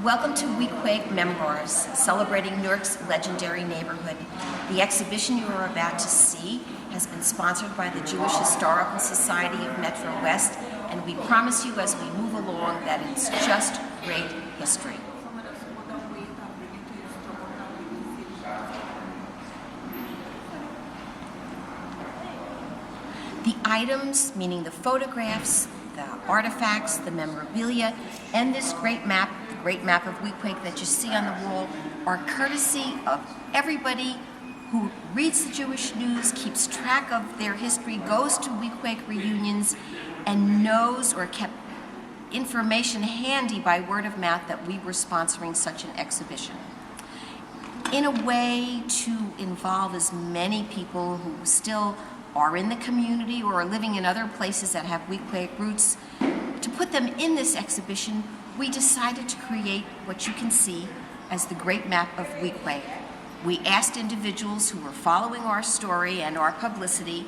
Welcome to Weequahic Memoirs, celebrating Newark's legendary neighborhood. The exhibition you are about to see has been sponsored by the Jewish Historical Society of Metro West, and we promise you as we move along that it's just great history. The items, meaning the photographs, the artifacts, the memorabilia, and this great map, the great map of Weequahic that you see on the wall, are courtesy of everybody who reads the Jewish news, keeps track of their history, goes to Weequahic reunions, and knows or kept information handy by word of mouth that we were sponsoring such an exhibition. In a way to involve as many people who still are in the community or are living in other places that have Weequahic roots, to put them in this exhibition, we decided to create what you can see as the great map of Weequahic. We asked individuals who were following our story and our publicity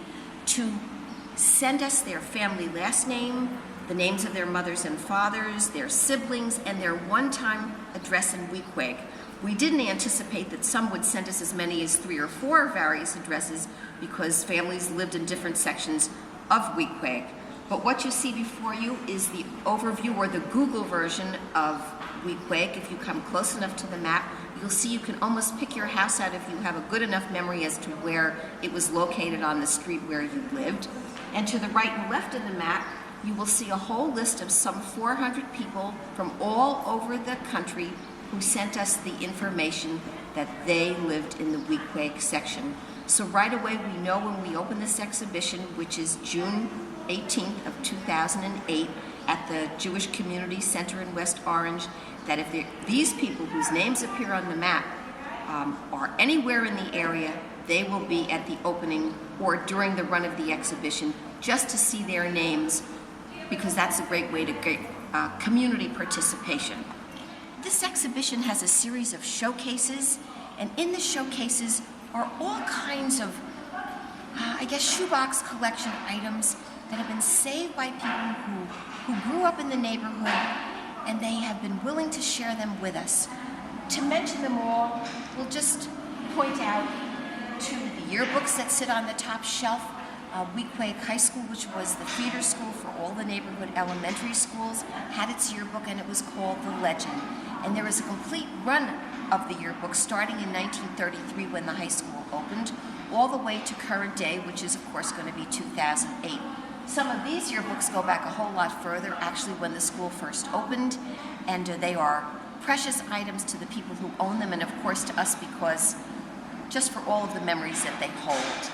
to send us their family last name, the names of their mothers and fathers, their siblings, and their one-time address in Weequahic. We didn't anticipate that some would send us as many as 3 or 4 various addresses because families lived in different sections of Weequahic. But what you see before you is the overview or the Google version of Weequahic. If you come close enough to the map, you'll see you can almost pick your house out if you have a good enough memory as to where it was located on the street where you lived. And to the right and left of the map, you will see a whole list of some 400 people from all over the country who sent us the information that they lived in the Weequahic section. So right away we know when we open this exhibition, which is June 18th of 2008 at the Jewish Community Center in West Orange, that if these people whose names appear on the map are anywhere in the area, they will be at the opening or during the run of the exhibition just to see their names, because that's a great way to get community participation. This exhibition has a series of showcases, and in the showcases are all kinds of, shoebox collection items that have been saved by people who grew up in the neighborhood, and they have been willing to share them with us. To mention them all, we'll just point out to the yearbooks that sit on the top shelf. Weequahic High School, which was the feeder school for all the neighborhood elementary schools, had its yearbook, and it was called The Legend. And there was a complete run of the yearbook starting in 1933 when the high school opened, all the way to current day, which is of course going to be 2008. Some of these yearbooks go back a whole lot further, actually when the school first opened, and they are precious items to the people who own them, and of course to us, because just for all of the memories that they hold.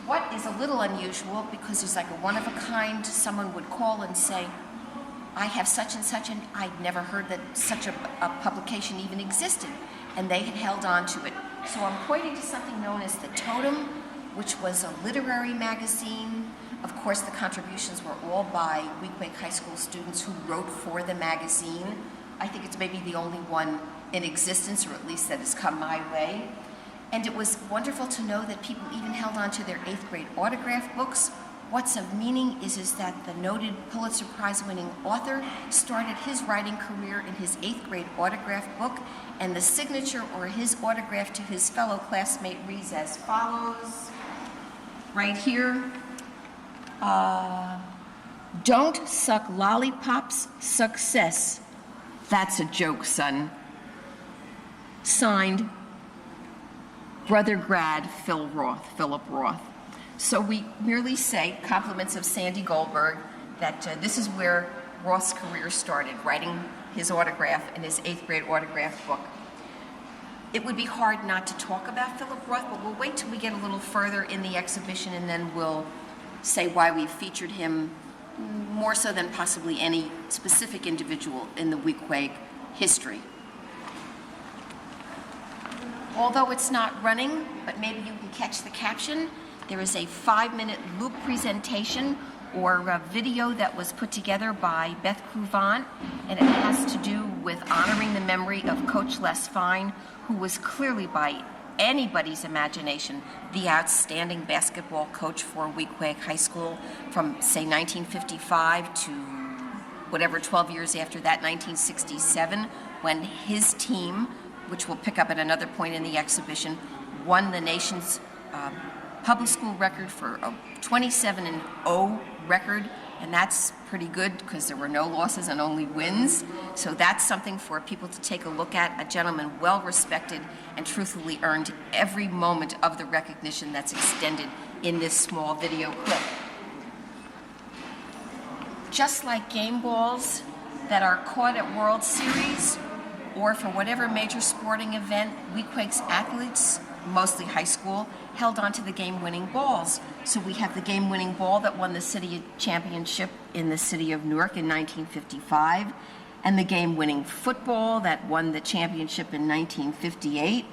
What is a little unusual, because there's like a one-of-a-kind, someone would call and say, I have such and such, and I'd never heard that such a publication even existed, and they had held on to it. So I'm pointing to something known as the Totem, which was a literary magazine. Of course, the contributions were all by Weequahic High School students who wrote for the magazine. I think it's maybe the only one in existence, or at least that has come my way. And it was wonderful to know that people even held on to their 8th grade autograph books. What's of meaning is that the noted Pulitzer Prize winning author started his writing career in his 8th grade autograph book, and the signature or his autograph to his fellow classmate reads as follows, right here. Don't suck lollipops, success. That's a joke, son. Signed, Brother Grad Philip Roth. So we merely say, compliments of Sandy Goldberg, that this is where Roth's career started, writing his autograph in his 8th grade autograph book. It would be hard not to talk about Philip Roth, but we'll wait till we get a little further in the exhibition, and then we'll say why we featured him more so than possibly any specific individual in the Weequahic history. Although it's not running, but maybe you can catch the caption, there is a 5-minute loop presentation or a video that was put together by Beth Cruvant, and it has to do with honoring the memory of Coach Les Fine, who was clearly, by anybody's imagination, the outstanding basketball coach for Weequahic High School from, say, 1955 to whatever, 12 years after that, 1967, when his team, which we'll pick up at another point in the exhibition, won the nation's public school record for a 27-0 record, and that's pretty good because there were no losses and only wins. So that's something for people to take a look at. A gentleman well respected and truthfully earned every moment of the recognition that's extended in this small video clip. Just like game balls that are caught at World Series or for whatever major sporting event, Weequahic's athletes, mostly high school, held on to the game-winning balls. So we have the game-winning ball that won the city championship in the city of Newark in 1955, and the game-winning football that won the championship in 1958.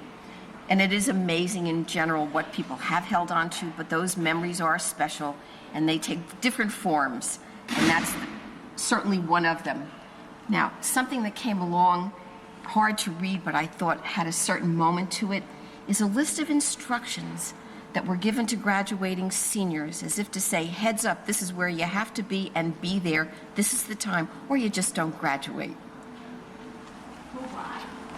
And it is amazing in general what people have held on to, but those memories are special, and they take different forms, and that's certainly one of them. Now, something that came along, hard to read, but I thought had a certain moment to it, is a list of instructions that were given to graduating seniors, as if to say, heads up, this is where you have to be and be there, this is the time, or you just don't graduate.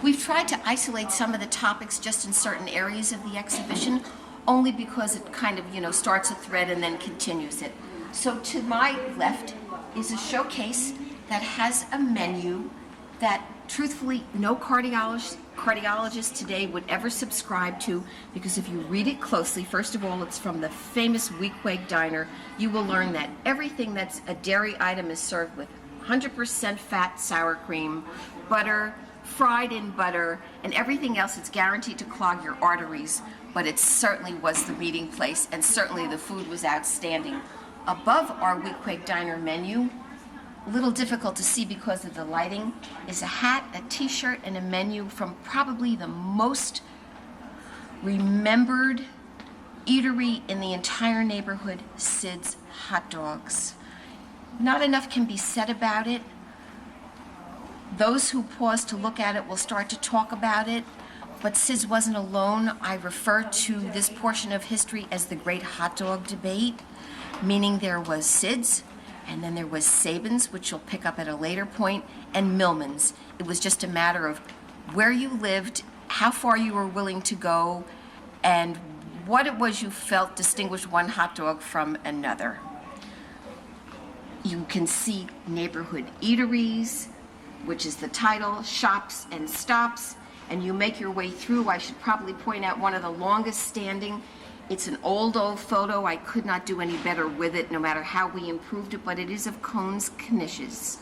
We've tried to isolate some of the topics just in certain areas of the exhibition, only because it kind of, starts a thread and then continues it. So to my left is a showcase that has a menu that truthfully no cardiologist today would ever subscribe to, because if you read it closely, first of all, it's from the famous Weequahic diner. You will learn that everything that's a dairy item is served with 100% fat sour cream, butter, fried in butter, and everything else it's guaranteed to clog your arteries, but it certainly was the meeting place, and certainly the food was outstanding. Above our Weequahic diner menu, a little difficult to see because of the lighting, is a hat, a t-shirt, and a menu from probably the most remembered eatery in the entire neighborhood, Sid's Hot Dogs. Not enough can be said about it. Those who pause to look at it will start to talk about it, but Sid's wasn't alone. I refer to this portion of history as the Great Hot Dog Debate, meaning there was Sid's, and then there was Saban's, which you'll pick up at a later point, and Millman's. It was just a matter of where you lived, how far you were willing to go, and what it was you felt distinguished one hot dog from another. You can see neighborhood eateries, which is the title, shops and stops, and you make your way through. I should probably point out one of the longest standing. It's an old photo. I could not do any better with it, no matter how we improved it, but it is of Cone's Knishes.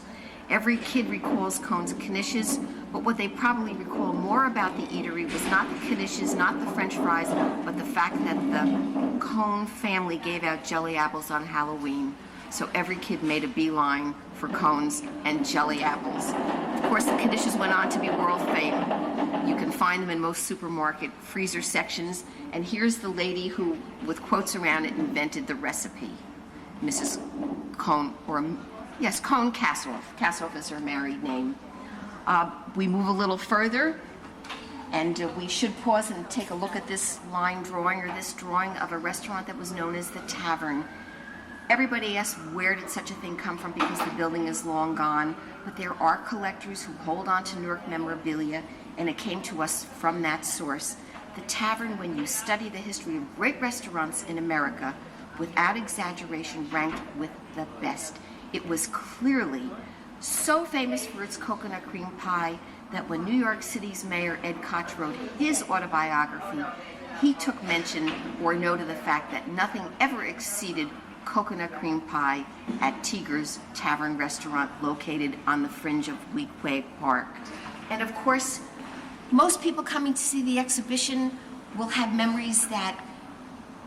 Every kid recalls Cone's Knishes, but what they probably recall more about the eatery was not the Knishes, not the French fries, but the fact that the Cone family gave out jelly apples on Halloween. So every kid made a beeline for cones and jelly apples. Of course, the Knishes went on to be world famous. You can find them in most supermarket freezer sections. And here's the lady who, with quotes around it, invented the recipe. Mrs. Cone, Cone Kassoff. Kassoff is her married name. We move a little further, and we should pause and take a look at this line drawing, or this drawing of a restaurant that was known as the Tavern. Everybody asks, where did such a thing come from, because the building is long gone, but there are collectors who hold on to Newark memorabilia, and it came to us from that source. The Tavern, when you study the history of great restaurants in America, without exaggeration, ranked with the best. It was clearly so famous for its coconut cream pie that when New York City's Mayor Ed Koch wrote his autobiography, he took mention or note of the fact that nothing ever exceeded coconut cream pie at Tiger's Tavern restaurant located on the fringe of Weequahic Park. And of course, most people coming to see the exhibition will have memories that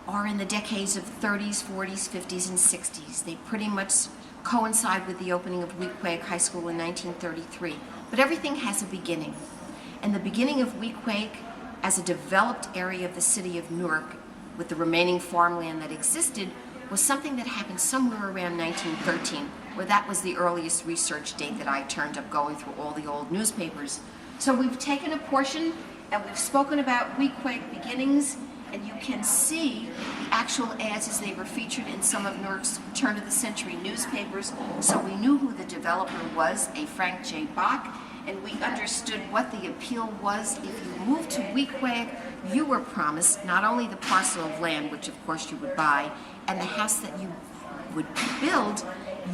are in the decades of 30s, 40s, 50s, and 60s. They pretty much coincide with the opening of Weequahic High School in 1933. But everything has a beginning. And the beginning of Weequahic as a developed area of the city of Newark with the remaining farmland that existed was something that happened somewhere around 1913, where that was the earliest research date that I turned up going through all the old newspapers. So we've taken a portion and we've spoken about Weequahic beginnings and you can see the actual ads as they were featured in some of Newark's turn-of-the-century newspapers. So we knew who the developer was, a Frank J. Bach, and we understood what the appeal was. If you moved to Weequahic, you were promised not only the parcel of land, which of course you would buy, and the house that you would build,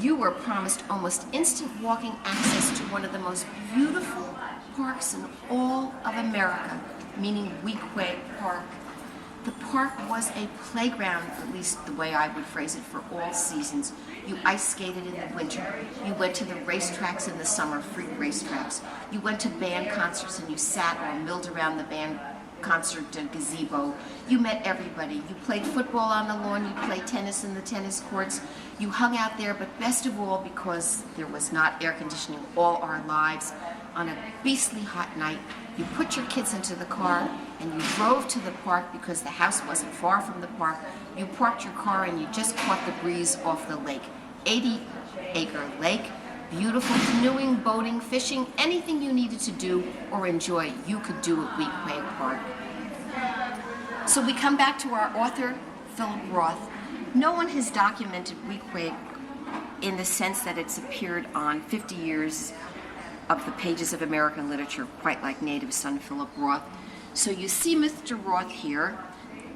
you were promised almost instant walking access to one of the most beautiful parks in all of America, meaning Weequahic Park. The park was a playground, at least the way I would phrase it, for all seasons. You ice skated in the winter. You went to the racetracks in the summer, free racetracks. You went to band concerts and you sat or milled around the band concert gazebo. You met everybody. You played football on the lawn. You played tennis in the tennis courts. You hung out there, but best of all, because there was not air conditioning all our lives, on a beastly hot night, you put your kids into the car and you drove to the park because the house wasn't far from the park. You parked your car and you just caught the breeze off the lake. 80-acre lake, beautiful canoeing, boating, fishing, anything you needed to do or enjoy, you could do at Weequahic Park. So we come back to our author, Philip Roth. No one has documented Weequahic in the sense that it's appeared on 50 years of the pages of American literature, quite like native son Philip Roth. So you see Mr. Roth here.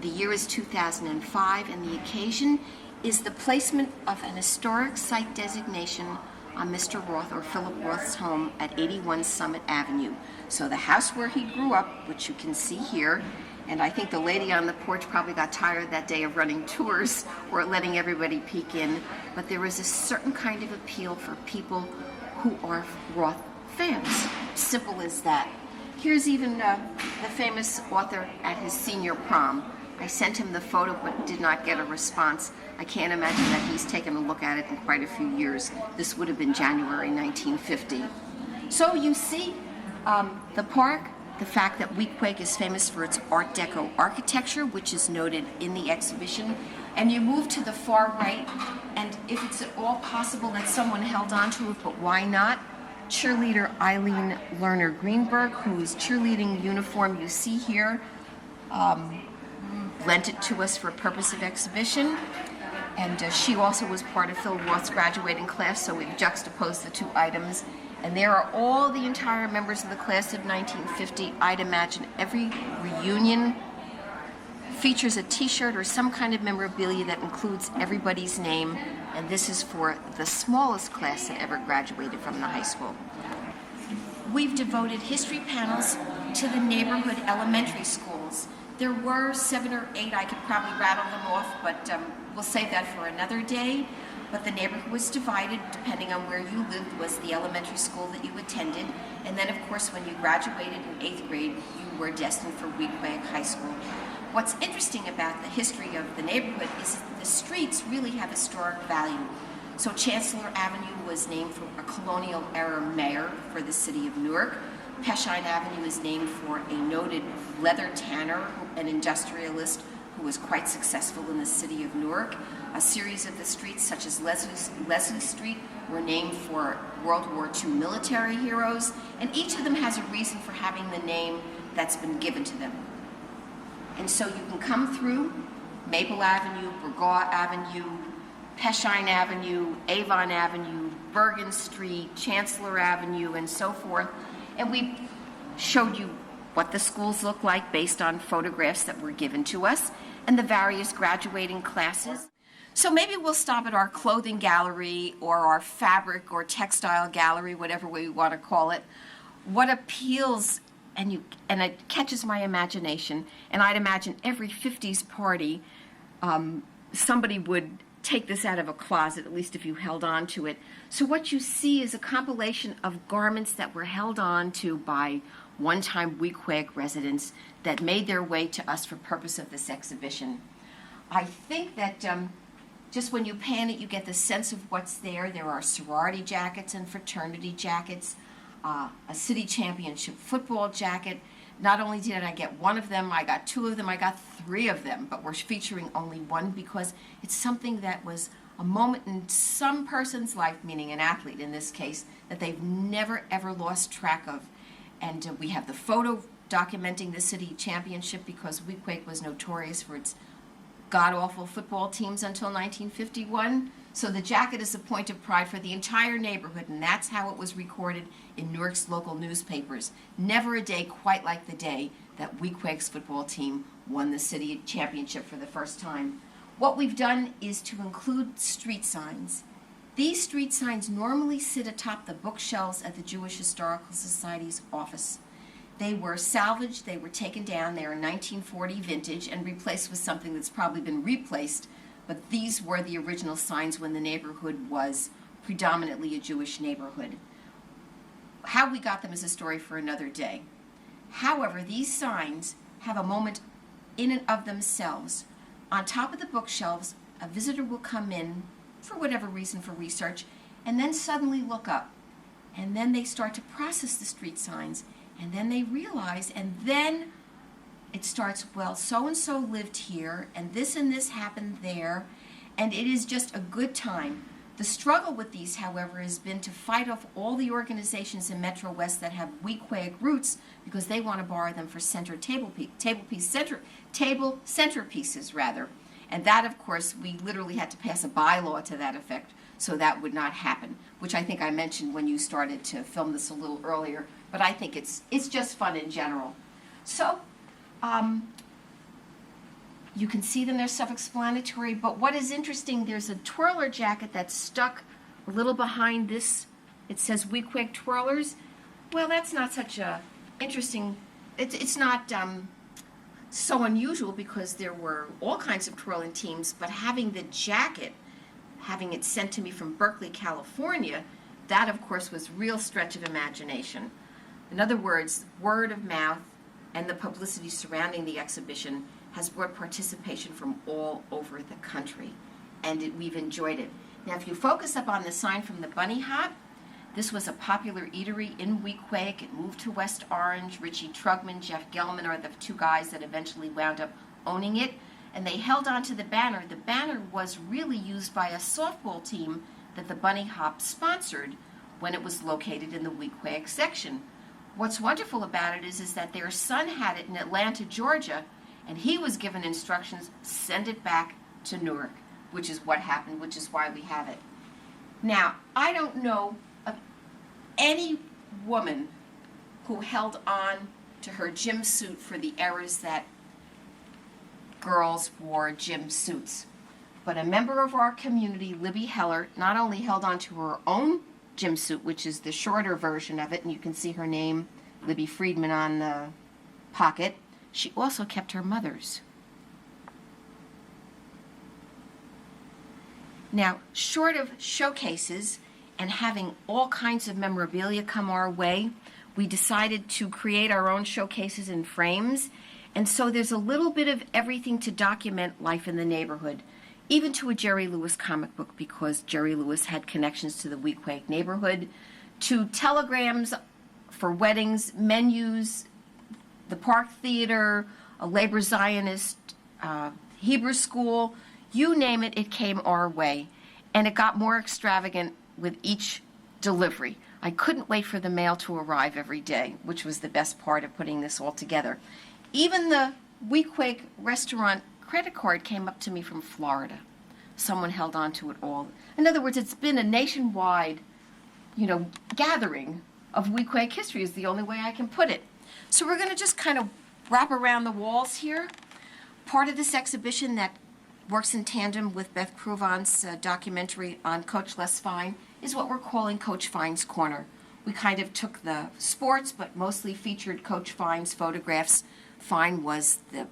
The year is 2005, and the occasion is the placement of an historic site designation on Mr. Roth or Philip Roth's home at 81 Summit Avenue. So the house where he grew up, which you can see here, and I think the lady on the porch probably got tired that day of running tours or letting everybody peek in, but there is a certain kind of appeal for people who are Roth fans. Simple as that. Here's even the famous author at his senior prom. I sent him the photo but did not get a response. I can't imagine that he's taken a look at it in quite a few years. This would have been January 1950. So you see the park, the fact that Weequahic is famous for its Art Deco architecture, which is noted in the exhibition, and you move to the far right, and if it's at all possible that someone held on to it, but why not? Cheerleader Eileen Lerner Greenberg, whose cheerleading uniform you see here, lent it to us for a purpose of exhibition. And she also was part of Phil Roth's graduating class, so we've juxtaposed the two items. And there are all the entire members of the class of 1950. I'd imagine every reunion features a t-shirt or some kind of memorabilia that includes everybody's name, and this is for the smallest class that ever graduated from the high school. We've devoted history panels to the neighborhood elementary schools. There were 7 or 8, I could probably rattle them off, but we'll save that for another day. But the neighborhood was divided depending on where you lived was the elementary school that you attended. And then, of course, when you graduated in 8th grade, you were destined for Weequahic High School. What's interesting about the history of the neighborhood is that the streets really have historic value. So Chancellor Avenue was named for a colonial-era mayor for the city of Newark. Peshine Avenue is named for a noted leather tanner, an industrialist who was quite successful in the city of Newark. A series of the streets, such as Leslie Street, were named for World War II military heroes, and each of them has a reason for having the name that's been given to them. And so you can come through Maple Avenue, Burgaw Avenue, Peshine Avenue, Avon Avenue, Bergen Street, Chancellor Avenue, and so forth. And we showed you what the schools look like based on photographs that were given to us and the various graduating classes. So maybe we'll stop at our clothing gallery or our fabric or textile gallery, whatever we want to call it. What appeals and it catches my imagination, and I'd imagine every 50s party, somebody would take this out of a closet, at least if you held on to it. So what you see is a compilation of garments that were held on to by one-time Weequahic residents that made their way to us for purpose of this exhibition. I think that just when you pan it, you get the sense of what's there. There are sorority jackets and fraternity jackets, a city championship football jacket. Not only did I get one of them, I got 2 of them, I got 3 of them, but we're featuring only one because it's something that was a moment in some person's life, meaning an athlete in this case, that they've never ever lost track of. And we have the photo documenting the city championship because Weequahic was notorious for its god-awful football teams until 1951. So the jacket is a point of pride for the entire neighborhood, and that's how it was recorded in Newark's local newspapers. Never a day quite like the day that Weequahic's football team won the city championship for the first time. What we've done is to include street signs. These street signs normally sit atop the bookshelves at the Jewish Historical Society's office. They were salvaged, they were taken down, they are 1940 vintage and replaced with something that's probably been replaced, but these were the original signs when the neighborhood was predominantly a Jewish neighborhood. How we got them is a story for another day. However, these signs have a moment in and of themselves. On top of the bookshelves, a visitor will come in, for whatever reason, for research, and then suddenly look up. And then they start to process the street signs, and then they realize, and then it starts, well, so-and-so lived here, and this happened there, and it is just a good time. The struggle with these, however, has been to fight off all the organizations in Metro West that have Weequahic roots because they want to borrow them for centerpieces rather. And that, of course, we literally had to pass a bylaw to that effect so that would not happen, which I think I mentioned when you started to film this a little earlier, but I think it's just fun in general. So, you can see them, they're self-explanatory, but what is interesting, there's a twirler jacket that's stuck a little behind this. It says Weequahic Twirlers. Well, that's not such a interesting, it's not so unusual because there were all kinds of twirling teams, but having the jacket, having it sent to me from Berkeley, California, that of course was real stretch of imagination. In other words, word of mouth and the publicity surrounding the exhibition has brought participation from all over the country, and we've enjoyed it. Now, if you focus up on the sign from the Bunny Hop, this was a popular eatery in Weequahic. It moved to West Orange. Richie Trugman, Jeff Gelman are the two guys that eventually wound up owning it, and they held on to the banner. The banner was really used by a softball team that the Bunny Hop sponsored when it was located in the Weequahic section. What's wonderful about it is that their son had it in Atlanta, Georgia, and he was given instructions, send it back to Newark, which is what happened, which is why we have it. Now, I don't know of any woman who held on to her gym suit for the eras that girls wore gym suits. But a member of our community, Libby Heller, not only held on to her own gym suit, which is the shorter version of it, and you can see her name, Libby Friedman, on the pocket, she also kept her mother's. Now, short of showcases and having all kinds of memorabilia come our way, we decided to create our own showcases and frames, and so there's a little bit of everything to document life in the neighborhood, even to a Jerry Lewis comic book, because Jerry Lewis had connections to the Weequahic neighborhood, to telegrams for weddings, menus, the Park Theater, a labor Zionist Hebrew school, you name it, it came our way. And it got more extravagant with each delivery. I couldn't wait for the mail to arrive every day, which was the best part of putting this all together. Even the Weequahic restaurant credit card came up to me from Florida. Someone held on to it all. In other words, it's been a nationwide, gathering of Weequahic history is the only way I can put it. So we're going to just kind of wrap around the walls here. Part of this exhibition that works in tandem with Beth Kruvon's documentary on Coach Les Fine is what we're calling Coach Fine's Corner. We kind of took the sports, but mostly featured Coach Fine's photographs. Fine was the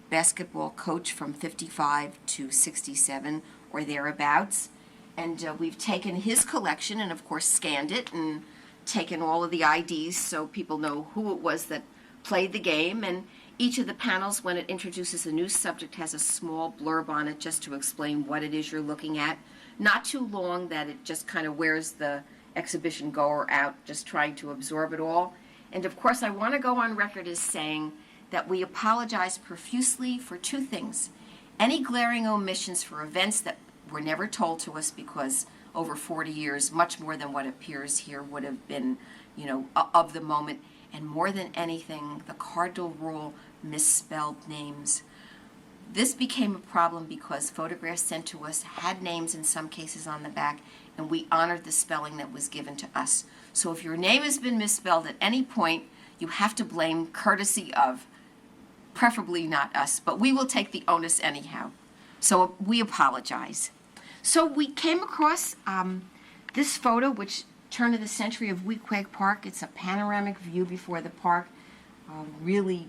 basketball coach from 55 to 67 or thereabouts. And we've taken his collection and, of course, scanned it and taken all of the IDs so people know who it was that played the game. And each of the panels, when it introduces a new subject, has a small blurb on it just to explain what it is you're looking at. Not too long that it just kind of wears the exhibition goer out, just trying to absorb it all. And, of course, I want to go on record as saying that we apologize profusely for two things. Any glaring omissions for events that were never told to us, because over 40 years, much more than what appears here would have been, of the moment. and more than anything, the cardinal rule, misspelled names. This became a problem because photographs sent to us had names in some cases on the back, and we honored the spelling that was given to us. So if your name has been misspelled at any point, you have to blame courtesy of, preferably not us, but we will take the onus anyhow. So we apologize. So we came across this photo, which turn of the century of Weequahic Park. It's a panoramic view before the park really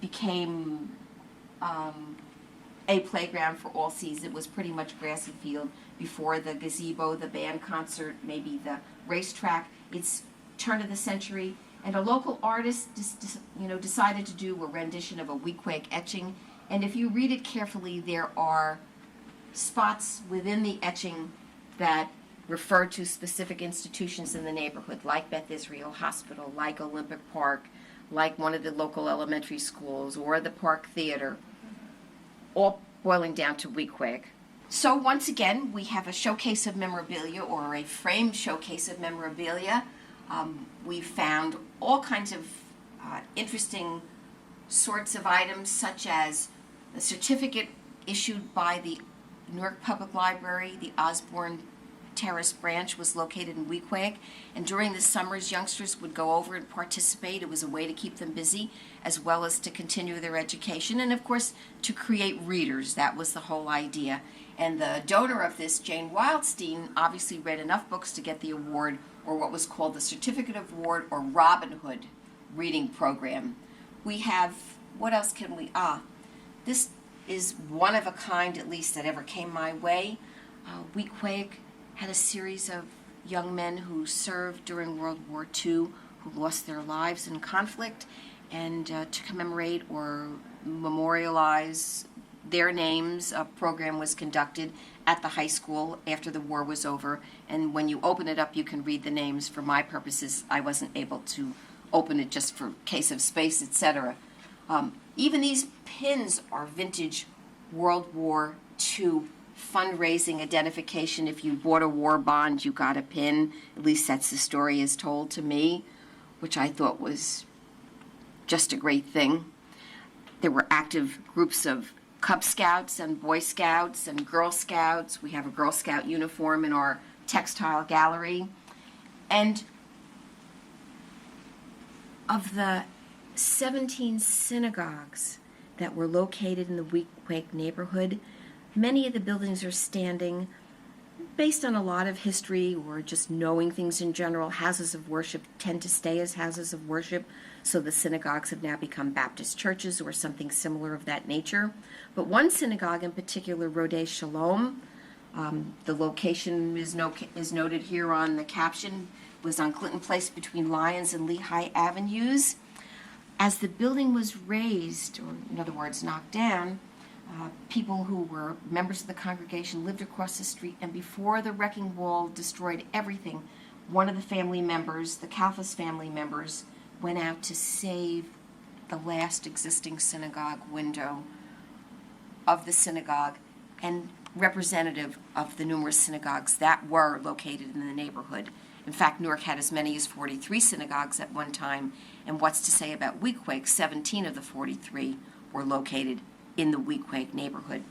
became a playground for all seasons. It was pretty much grassy field before the gazebo, the band concert, maybe the racetrack. It's turn of the century, and a local artist decided to do a rendition of a Weequahic etching. And if you read it carefully, there are spots within the etching that refer to specific institutions in the neighborhood, like Beth Israel Hospital, like Olympic Park, like one of the local elementary schools, or the Park Theater, all boiling down to Weequahic. So once again, we have a showcase of memorabilia, or a framed showcase of memorabilia. We found all kinds of interesting sorts of items, such as a certificate issued by the Newark Public Library. The Osborne Terrace branch was located in Weequahic, and during the summers youngsters would go over and participate. It was a way to keep them busy as well as to continue their education, and of course to create readers. That was the whole idea. And the donor of this, Jane Wildstein, obviously read enough books to get the award, or what was called the Certificate of Award, or Robin Hood reading program. We have, what else can we, this is one of a kind, at least, that ever came my way. Weequahic had a series of young men who served during World War II, who lost their lives in conflict, and to commemorate or memorialize their names, a program was conducted at the high school after the war was over, and when you open it up you can read the names. For my purposes, I wasn't able to open it just for case of space, etc. Even these pins are vintage World War II fundraising identification. If you bought a war bond, you got a pin. At least that's the story is told to me, which I thought was just a great thing. There were active groups of Cub Scouts and Boy Scouts and Girl Scouts. We have a Girl Scout uniform in our textile gallery. And of the 17 synagogues that were located in the Weequahic neighborhood, many of the buildings are standing based on a lot of history or just knowing things in general. Houses of worship tend to stay as houses of worship, so the synagogues have now become Baptist churches or something similar of that nature. But one synagogue in particular, Rodei Shalom, the location is noted here on the caption, was on Clinton Place between Lyons and Lehigh Avenues. As the building was razed, or in other words, knocked down, people who were members of the congregation lived across the street, and before the wrecking ball destroyed everything, one of the family members, the Kalfas family members, went out to save the last existing synagogue window of the synagogue and representative of the numerous synagogues that were located in the neighborhood. In fact, Newark had as many as 43 synagogues at one time, and what's to say about Weequahic? 17 of the 43 were located in the Weequahic neighborhood.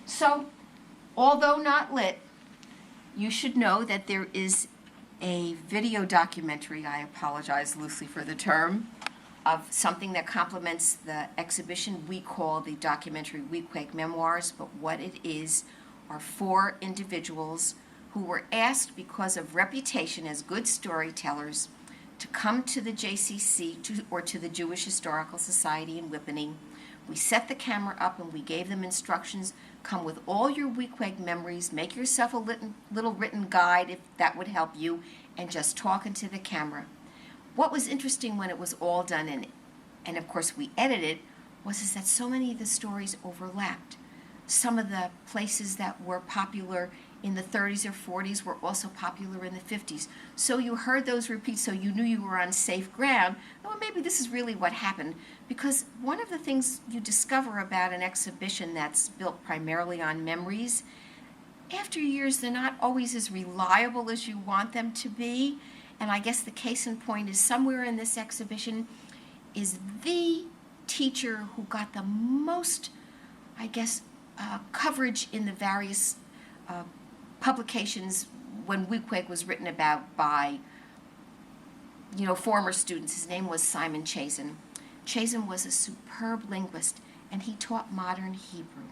So, although not lit, you should know that there is a video documentary, I apologize loosely for the term, of something that complements the exhibition we call the documentary Weequahic Memoirs, but what it is are 4 individuals who were asked, because of reputation as good storytellers, to come to the JCC or to the Jewish Historical Society in Whippany. We set the camera up and we gave them instructions. Come with all your Weequahic memories, make yourself a little written guide if that would help you, and just talk into the camera. What was interesting when it was all done, and of course we edited, was that so many of the stories overlapped. Some of the places that were popular in the 30s or 40s were also popular in the 50s. So you heard those repeats, so you knew you were on safe ground. Well, maybe this is really what happened, because one of the things you discover about an exhibition that's built primarily on memories, after years they're not always as reliable as you want them to be. And I guess the case in point is somewhere in this exhibition is the teacher who got the most, I guess, coverage in the various publications when Weequahic was written about by, former students. His name was Simon Chazen. Chazen was a superb linguist, and he taught modern Hebrew.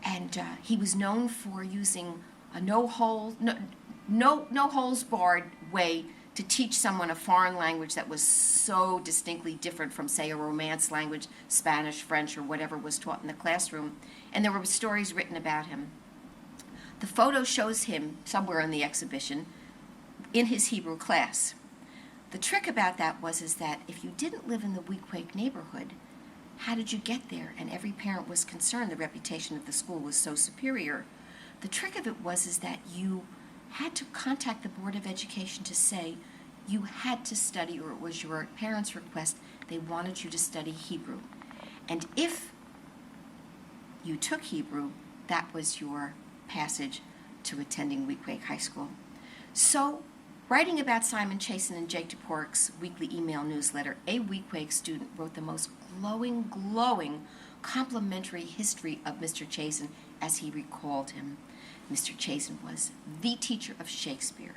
And he was known for using a no holds barred way to teach someone a foreign language that was so distinctly different from, say, a Romance language, Spanish, French, or whatever was taught in the classroom. And there were stories written about him. The photo shows him somewhere in the exhibition in his Hebrew class. The trick about that is that if you didn't live in the Weequahic neighborhood, how did you get there? And every parent was concerned the reputation of the school was so superior. The trick of it is that you had to contact the Board of Education to say you had to study, or it was your parents' request, they wanted you to study Hebrew. And if you took Hebrew, that was your passage to attending Weequahic High School. So, writing about Simon Chazen and Jake Toporik's weekly email newsletter, a Weequahic student wrote the most glowing, complimentary history of Mr. Chazen as he recalled him. Mr. Chazen was the teacher of Shakespeare.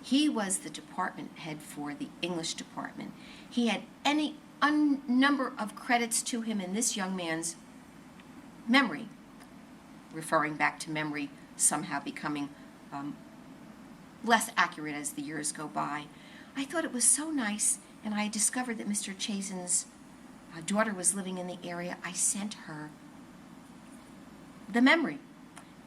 He was the department head for the English department. He had any number of credits to him in this young man's memory, referring back to memory somehow becoming less accurate as the years go by. I thought it was so nice, and I discovered that Mr. Chazen's daughter was living in the area. I sent her the memory.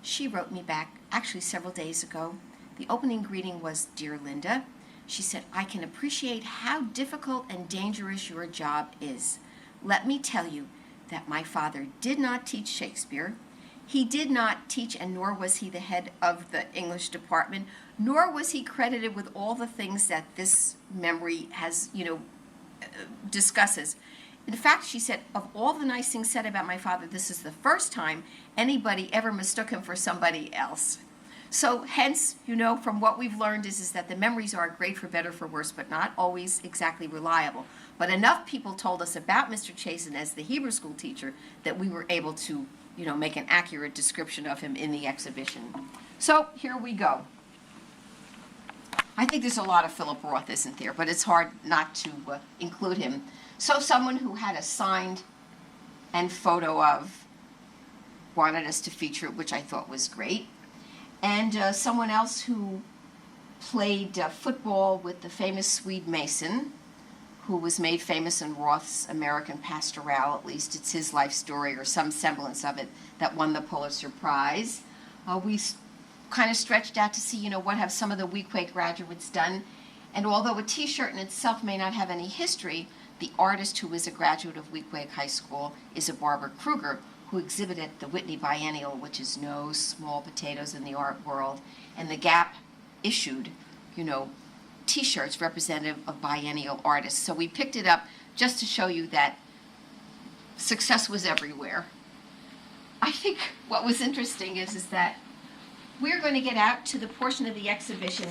She wrote me back, actually several days ago. The opening greeting was, "Dear Linda," she said, "I can appreciate how difficult and dangerous your job is. Let me tell you that my father did not teach Shakespeare. He did not teach, and nor was he the head of the English department, nor was he credited with all the things that this memory has, discusses. In fact," she said, "of all the nice things said about my father, this is the first time anybody ever mistook him for somebody else." So hence, from what we've learned is that the memories are great for better, for worse, but not always exactly reliable. But enough people told us about Mr. Chazen as the Hebrew school teacher that we were able to, make an accurate description of him in the exhibition. So here we go. I think there's a lot of Philip Roth, isn't there? But it's hard not to include him. So someone who had a signed and photo of wanted us to feature it, which I thought was great. And someone else who played football with the famous Swede Mason, who was made famous in Roth's American Pastoral, at least it's his life story or some semblance of it, that won the Pulitzer Prize. We kind of stretched out to see, what have some of the Weequahic graduates done. And although a t-shirt in itself may not have any history, the artist who is a graduate of Weequahic High School is a Barbara Kruger, who exhibited at the Whitney Biennial, which is no small potatoes in the art world. And the Gap issued, t-shirts representative of biennial artists. So we picked it up just to show you that success was everywhere. I think what was interesting is that we're going to get out to the portion of the exhibition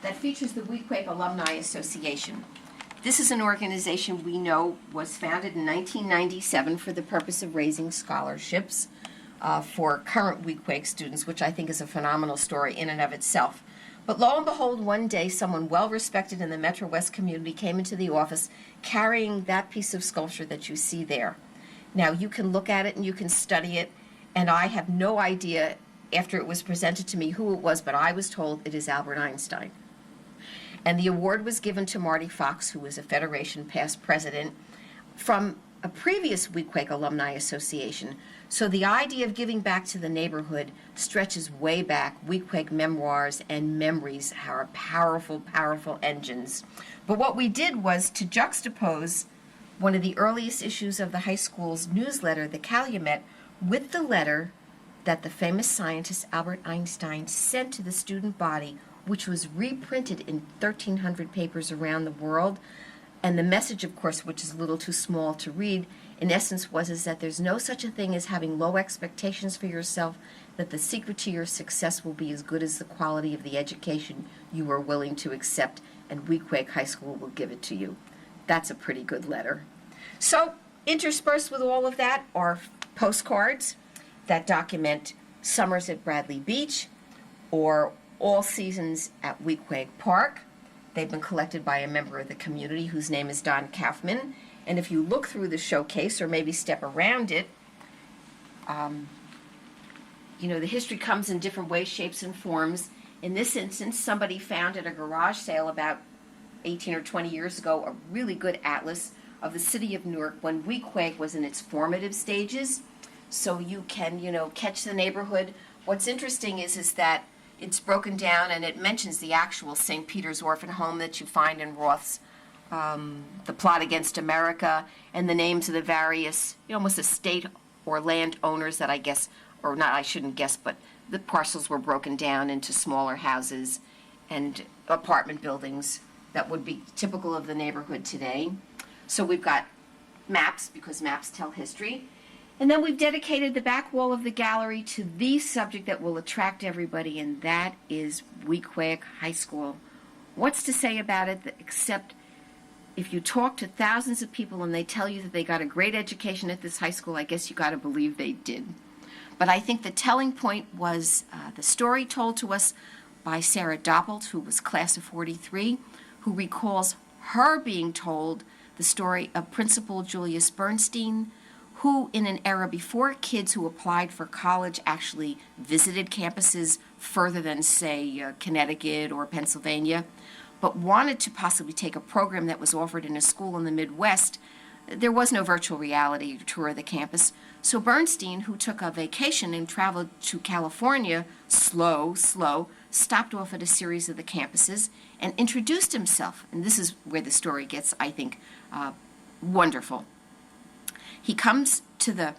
that features the Weequahic Alumni Association. This is an organization we know was founded in 1997 for the purpose of raising scholarships for current Weequahic students, which I think is a phenomenal story in and of itself. But lo and behold, one day someone well-respected in the Metro West community came into the office carrying that piece of sculpture that you see there. Now, you can look at it and you can study it, and I have no idea after it was presented to me who it was, but I was told it is Albert Einstein. And the award was given to Marty Fox, who was a Federation past president, from a previous Weequahic Alumni Association. So the idea of giving back to the neighborhood stretches way back. Weequahic Memoirs and Memories are powerful, powerful engines. But what we did was to juxtapose one of the earliest issues of the high school's newsletter, the Calumet, with the letter that the famous scientist Albert Einstein sent to the student body, which was reprinted in 1,300 papers around the world. And the message, of course, which is a little too small to read, in essence is that there's no such a thing as having low expectations for yourself, that the secret to your success will be as good as the quality of the education you are willing to accept. and Weequahic High School will give it to you. That's a pretty good letter. So, interspersed with all of that are postcards that document summers at Bradley Beach or all seasons at Weequahic Park. They've been collected by a member of the community whose name is Don Kaufman. And if you look through the showcase or maybe step around it, the history comes in different ways, shapes, and forms. In this instance, somebody found at a garage sale about 18 or 20 years ago a really good atlas of the city of Newark when Weequahic was in its formative stages. So you can, catch the neighborhood. What's interesting is that it's broken down and it mentions the actual St. Peter's Orphan Home that you find in Roth's The Plot Against America, and the names of the various, almost estate or land owners that I guess, or not, I shouldn't guess, but the parcels were broken down into smaller houses and apartment buildings that would be typical of the neighborhood today. So we've got maps, because maps tell history. And then we've dedicated the back wall of the gallery to the subject that will attract everybody, and that is Weequahic High School. What's to say about it except if you talk to thousands of people and they tell you that they got a great education at this high school, I guess you got to believe they did. But I think the telling point was the story told to us by Sarah Doppelt, who was class of 43, who recalls her being told the story of Principal Julius Bernstein, who in an era before kids who applied for college actually visited campuses further than, say, Connecticut or Pennsylvania, but wanted to possibly take a program that was offered in a school in the Midwest. There was no virtual reality tour of the campus, so Bernstein, who took a vacation and traveled to California, slow, stopped off at a series of the campuses and introduced himself. And this is where the story gets, I think, wonderful. He comes to the,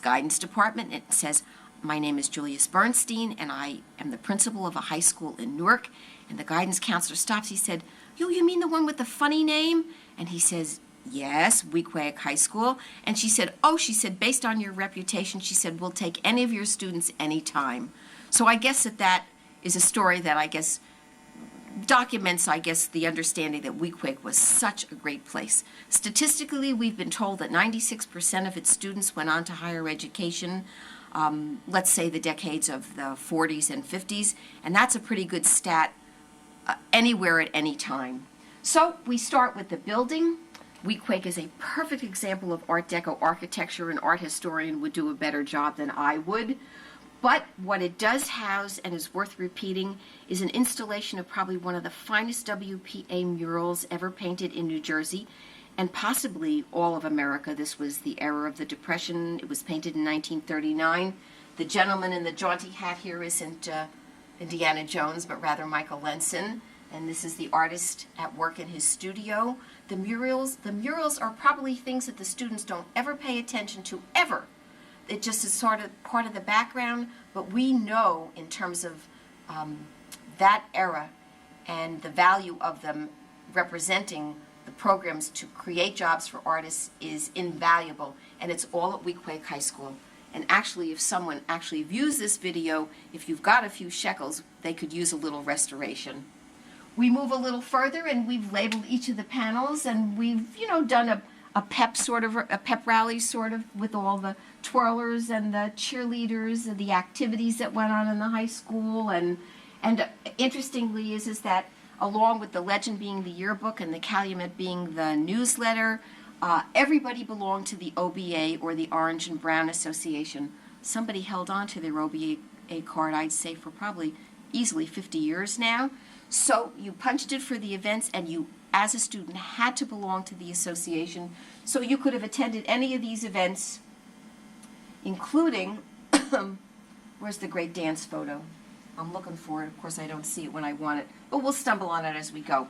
guidance department and says, "My name is Julius Bernstein, and I am the principal of a high school in Newark." And the guidance counselor stops. He said, You mean the one with the funny name?" And he says, "Yes, Weequahic High School." And she said, "Based on your reputation," she said, "we'll take any of your students anytime." So I guess that is a story that documents, the understanding that Weequahic was such a great place. Statistically, we've been told that 96% of its students went on to higher education, let's say the decades of the 40s and 50s, and that's a pretty good stat anywhere at any time. So we start with the building. Weequahic is a perfect example of Art Deco architecture. An art historian would do a better job than I would. But what it does house, and is worth repeating, is an installation of probably one of the finest WPA murals ever painted in New Jersey, and possibly all of America. This was the era of the Depression. It was painted in 1939. The gentleman in the jaunty hat here isn't Indiana Jones, but rather Michael Lenson. And this is the artist at work in his studio. The murals are probably things that the students don't ever pay attention to, ever. It just is sort of part of the background, but we know in terms of that era and the value of them representing the programs to create jobs for artists is invaluable, and it's all at Weequahic High School. And actually, if someone actually views this video, if you've got a few shekels, they could use a little restoration. We move a little further, and we've labeled each of the panels, and we've, done a pep rally sort of with all the twirlers and the cheerleaders and the activities that went on in the high school. And interestingly is that along with the legend being the yearbook and the calumet being the newsletter, everybody belonged to the OBA, or the Orange and Brown Association. Somebody held on to their OBA card, I'd say, for probably easily 50 years now. So you punched it for the events, and you, as a student, had to belong to the association. So you could have attended any of these events, including, where's the great dance photo? I'm looking for it. Of course, I don't see it when I want it, but we'll stumble on it as we go.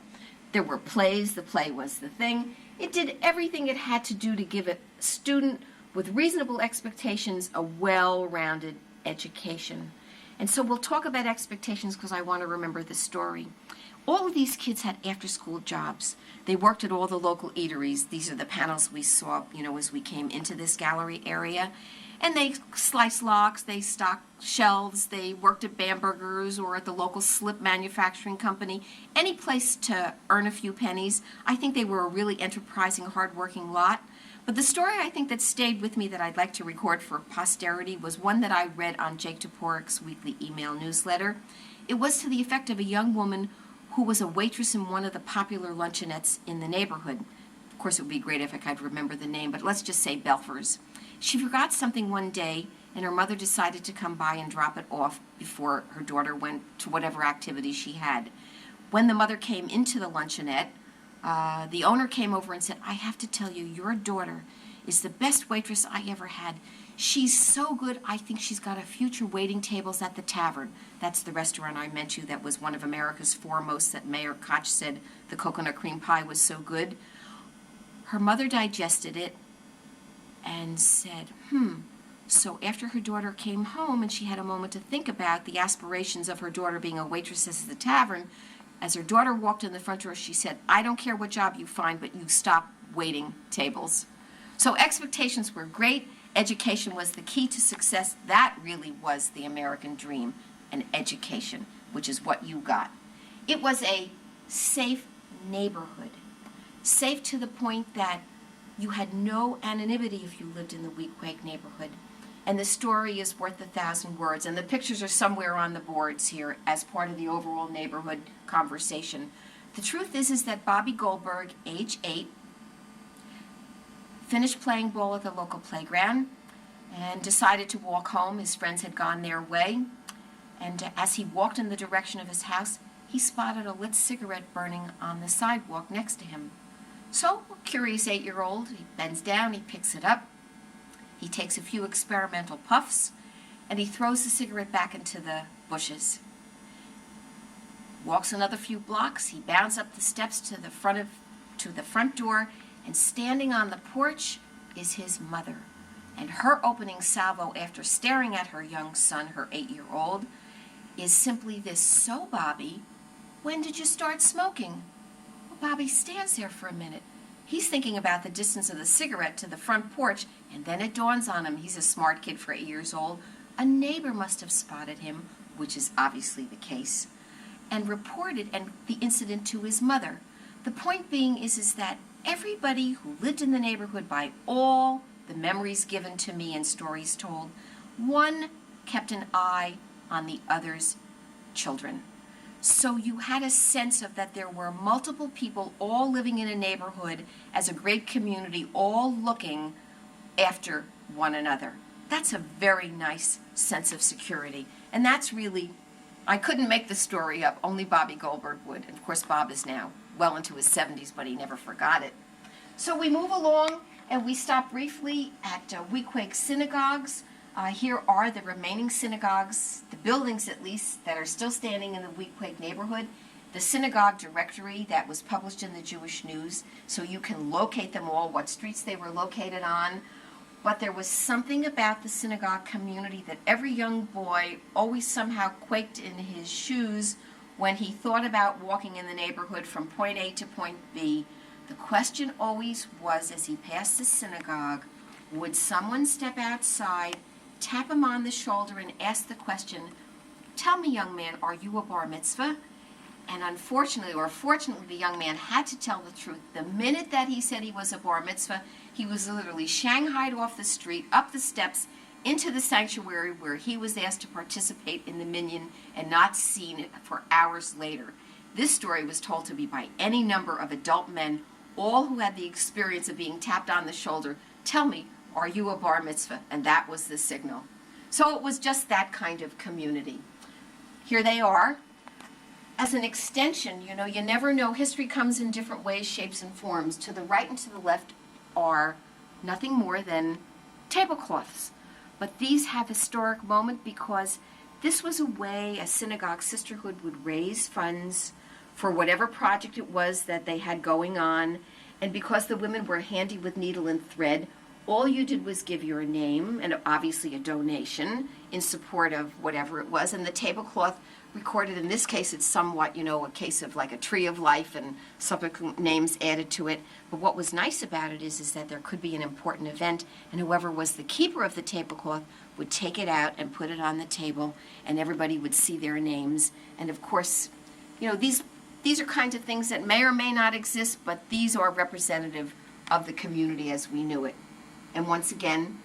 There were plays. The play was the thing. It did everything it had to do to give a student with reasonable expectations a well-rounded education. And so we'll talk about expectations because I want to remember the story. All of these kids had after-school jobs. They worked at all the local eateries. These are the panels we saw, as we came into this gallery area. And they sliced locks, they stocked shelves, they worked at Bamberger's or at the local slip manufacturing company, any place to earn a few pennies. I think they were a really enterprising, hardworking lot. But the story I think that stayed with me that I'd like to record for posterity was one that I read on Jake Toporik's weekly email newsletter. It was to the effect of a young woman who was a waitress in one of the popular luncheonettes in the neighborhood. Of course, it would be great if I could remember the name, but let's just say Belfers. She forgot something one day, and her mother decided to come by and drop it off before her daughter went to whatever activity she had. When the mother came into the luncheonette, the owner came over and said, "I have to tell you, your daughter is the best waitress I ever had. She's so good, I think she's got a future waiting tables at the Tavern." That's the restaurant I mentioned you that was one of America's foremost, that Mayor Koch said the coconut cream pie was so good. Her mother digested it and said, So after her daughter came home and she had a moment to think about the aspirations of her daughter being a waitress at the Tavern, as her daughter walked in the front door, she said, "I don't care what job you find, but you stop waiting tables." So expectations were great. Education was the key to success. That really was the American dream, an education, which is what you got. It was a safe neighborhood, safe to the point that you had no anonymity if you lived in the Weequahic neighborhood. And the story is worth 1,000 words, and the pictures are somewhere on the boards here as part of the overall neighborhood conversation. The truth is that Bobby Goldberg, age 8, finished playing ball at the local playground and decided to walk home. His friends had gone their way, and as he walked in the direction of his house, he spotted a lit cigarette burning on the sidewalk next to him. So, a curious 8-year-old, he bends down, he picks it up, he takes a few experimental puffs, and he throws the cigarette back into the bushes. Walks another few blocks, he bounds up the steps to the front door, and standing on the porch is his mother. And her opening salvo after staring at her young son, her 8-year-old, is simply this, "So, Bobby, when did you start smoking?" Well, Bobby stands there for a minute. He's thinking about the distance of the cigarette to the front porch, and then it dawns on him, he's a smart kid for 8 years old, a neighbor must have spotted him, which is obviously the case, and reported the incident to his mother. The point being is that everybody who lived in the neighborhood, by all the memories given to me and stories told, one kept an eye on the other's children. So you had a sense of that there were multiple people all living in a neighborhood as a great community, all looking after one another. That's a very nice sense of security. And that's really, I couldn't make the story up, only Bobby Goldberg would. And of course, Bob is now well into his 70s, but he never forgot it. So we move along, and we stop briefly at Weequahic synagogues. Here are the remaining synagogues, the buildings at least, that are still standing in the Weequahic neighborhood. The synagogue directory that was published in the Jewish News, so you can locate them all, what streets they were located on. But there was something about the synagogue community that every young boy always somehow quaked in his shoes when he thought about walking in the neighborhood from point A to point B. The question always was, as he passed the synagogue, would someone step outside, tap him on the shoulder, and ask the question, "Tell me, young man, are you a bar mitzvah?" And unfortunately, or fortunately, the young man had to tell the truth. The minute that he said he was a bar mitzvah, he was literally shanghaied off the street, up the steps, into the sanctuary, where he was asked to participate in the minyan and not seen for hours later. This story was told to me by any number of adult men, all who had the experience of being tapped on the shoulder. "Tell me, are you a bar mitzvah?" And that was the signal. So it was just that kind of community. Here they are. As an extension, you never know. History comes in different ways, shapes, and forms. To the right and to the left are nothing more than tablecloths. But these have historic moment because this was a way a synagogue sisterhood would raise funds for whatever project it was that they had going on. And because the women were handy with needle and thread, all you did was give your name and obviously a donation in support of whatever it was. And the tablecloth recorded. In this case, it's somewhat, a case of like a tree of life and subsequent names added to it. But what was nice about it is that there could be an important event, and whoever was the keeper of the tablecloth would take it out and put it on the table, and everybody would see their names. And of course, these are kinds of things that may or may not exist, but these are representative of the community as we knew it. And once again,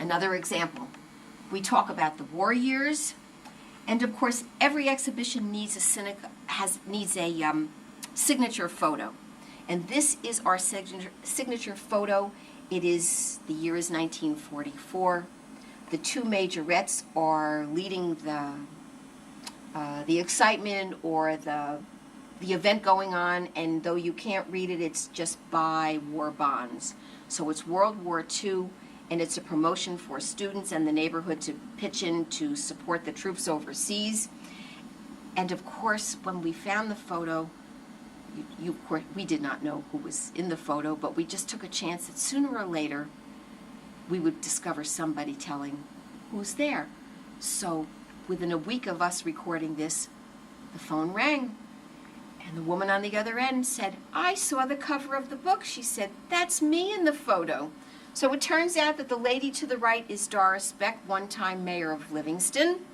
another example. We talk about the war years, and of course, every exhibition needs a signature photo. And this is our signature photo. The year is 1944. The two majorettes are leading the excitement or the event going on, and though you can't read it, it's just buy war bonds. So it's World War II, and it's a promotion for students and the neighborhood to pitch in to support the troops overseas. And of course, when we found the photo, we did not know who was in the photo, but we just took a chance that sooner or later we would discover somebody telling who's there. So within a week of us recording this, the phone rang, and the woman on the other end said, "I saw the cover of the book." She said, "That's me in the photo." So it turns out that the lady to the right is Doris Beck, one-time mayor of Livingston,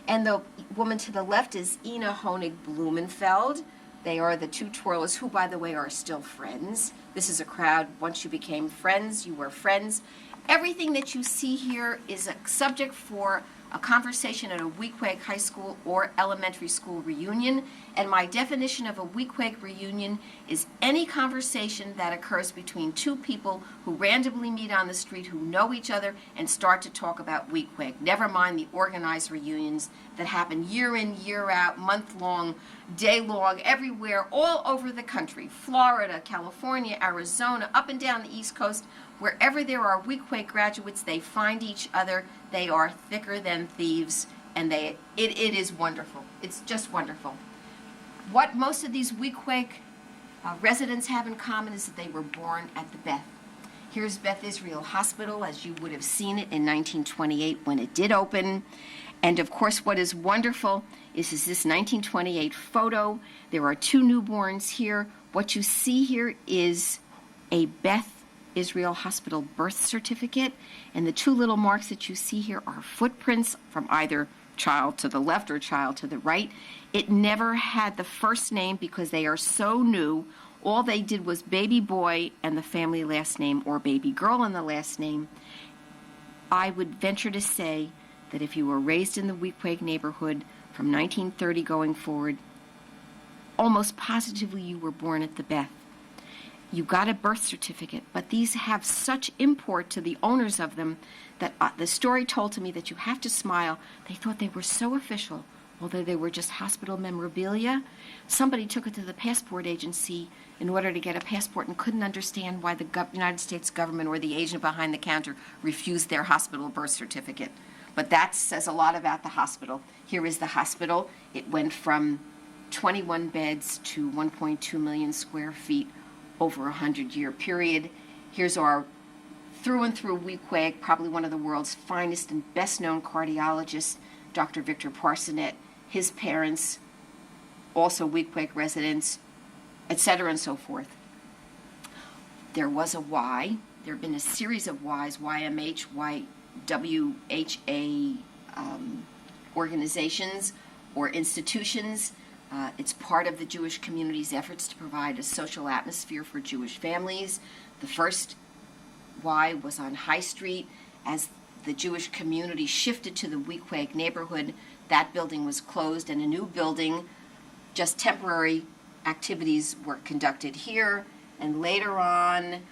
and the woman to the left is Ina Honig Blumenfeld. They are the two twirlers, who, by the way, are still friends. This is a crowd. Once you became friends, you were friends. Everything that you see here is a subject for a conversation at a Weequahic High School or elementary school reunion. And my definition of a Weequahic reunion is any conversation that occurs between two people who randomly meet on the street, who know each other, and start to talk about Weequahic. Never mind the organized reunions that happen year in, year out, month-long, day-long, everywhere, all over the country. Florida, California, Arizona, up and down the East Coast. Wherever there are Weequahic graduates, they find each other. They are thicker than thieves, and it is wonderful. It's just wonderful. What most of these Weequahic residents have in common is that they were born at the Beth. Here's Beth Israel Hospital, as you would have seen it in 1928 when it did open. And of course, what is wonderful is this 1928 photo. There are two newborns here. What you see here is a Beth Israel Hospital birth certificate, and the two little marks that you see here are footprints from either child to the left or child to the right. It never had the first name because they are so new. All they did was baby boy and the family last name, or baby girl and the last name. I would venture to say that if you were raised in the Weequahic neighborhood from 1930 going forward, almost positively you were born at the Beth. You got a birth certificate, but these have such import to the owners of them that the story told to me that you have to smile. They thought they were so official, although they were just hospital memorabilia. Somebody took it to the passport agency in order to get a passport and couldn't understand why the United States government or the agent behind the counter refused their hospital birth certificate. But that says a lot about the hospital. Here is the hospital. It went from 21 beds to 1.2 million square feet over a 100-year period. Here's our through and through Weequahic, probably one of the world's finest and best-known cardiologists, Dr. Victor Parsonet, his parents, also Weequahic residents, etc. and so forth. There was a Y. There have been a series of Ys, YMH, YWHA organizations or institutions. It's part of the Jewish community's efforts to provide a social atmosphere for Jewish families. The first Y was on High Street. As the Jewish community shifted to the Weequahic neighborhood, that building was closed, and a new building, just temporary activities were conducted here. And later on,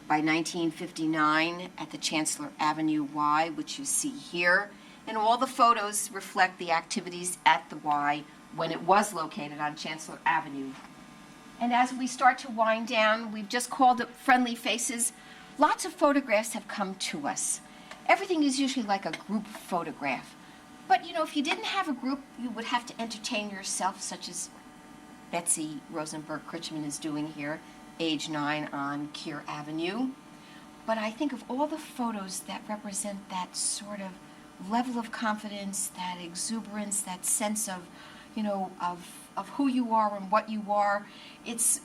by 1959, at the Chancellor Avenue Y, which you see here, and all the photos reflect the activities at the Y when it was located on Chancellor Avenue. And as we start to wind down, we've just called it Friendly Faces. Lots of photographs have come to us. Everything is usually like a group photograph. But, if you didn't have a group, you would have to entertain yourself, such as Betsy Rosenberg Critchman is doing here, age 9 on Keir Avenue. But I think of all the photos that represent that sort of level of confidence, that exuberance, that sense of, of who you are and what you are. It's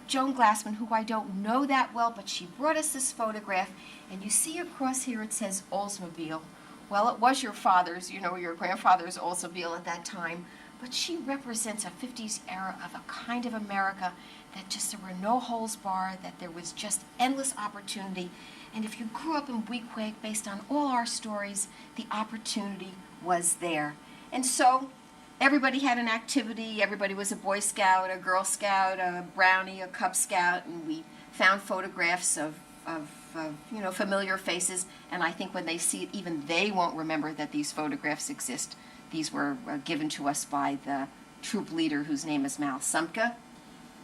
Joan Glassman, who I don't know that well, but she brought us this photograph, and you see across here it says Oldsmobile. Well, it was your father's, your grandfather's Oldsmobile at that time, but she represents a 50s era of a kind of America that just there were no holes barred, that there was just endless opportunity. And if you grew up in Weequahic, based on all our stories, the opportunity was there. And so everybody had an activity. Everybody was a Boy Scout, a Girl Scout, a Brownie, a Cub Scout, and we found photographs of familiar faces. And I think when they see it, even they won't remember that these photographs exist. These were given to us by the troop leader, whose name is Mal Sumka.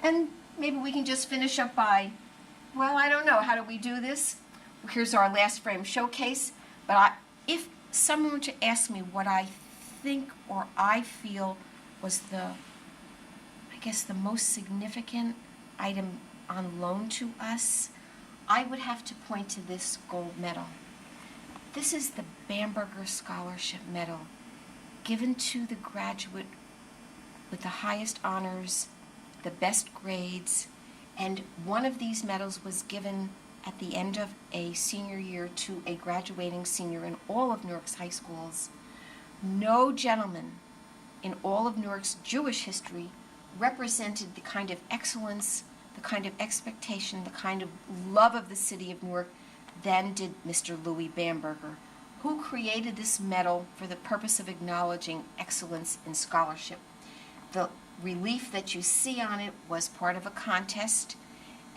And maybe we can just finish up by, well, I don't know, how do we do this? Here's our last frame showcase. But if someone were to ask me what I think or I feel was the most significant item on loan to us, I would have to point to this gold medal. This is the Bamberger Scholarship Medal, given to the graduate with the highest honors, the best grades, and one of these medals was given at the end of a senior year to a graduating senior in all of Newark's high schools. No gentleman in all of Newark's Jewish history represented the kind of excellence, the kind of expectation, the kind of love of the city of Newark than did Mr. Louis Bamberger, who created this medal for the purpose of acknowledging excellence in scholarship. The relief that you see on it was part of a contest,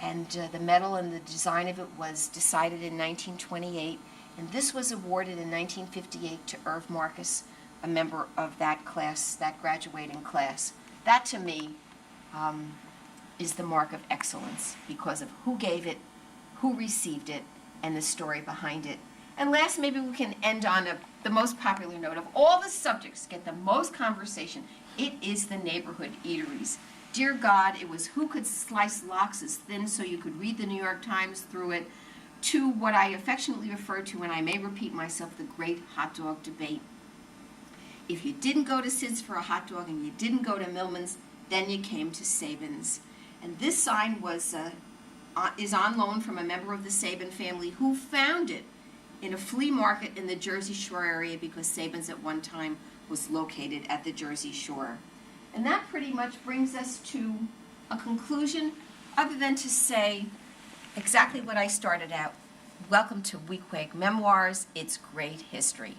and the medal and the design of it was decided in 1928, and this was awarded in 1958 to Irv Marcus, a member of that class, that graduating class. That, to me, is the mark of excellence because of who gave it, who received it, and the story behind it. And last, maybe we can end on the most popular note of all the subjects, get the most conversation. It is the neighborhood eateries. Dear God, it was who could slice lox as thin so you could read the New York Times through it, to what I affectionately refer to, and I may repeat myself, the great hot dog debate. If you didn't go to Sid's for a hot dog and you didn't go to Millman's, then you came to Sabin's. And this sign is on loan from a member of the Sabin family who found it in a flea market in the Jersey Shore area because Sabin's at one time was located at the Jersey Shore. And that pretty much brings us to a conclusion, other than to say exactly what I started out. Welcome to Weequahic Memoirs. It's great history.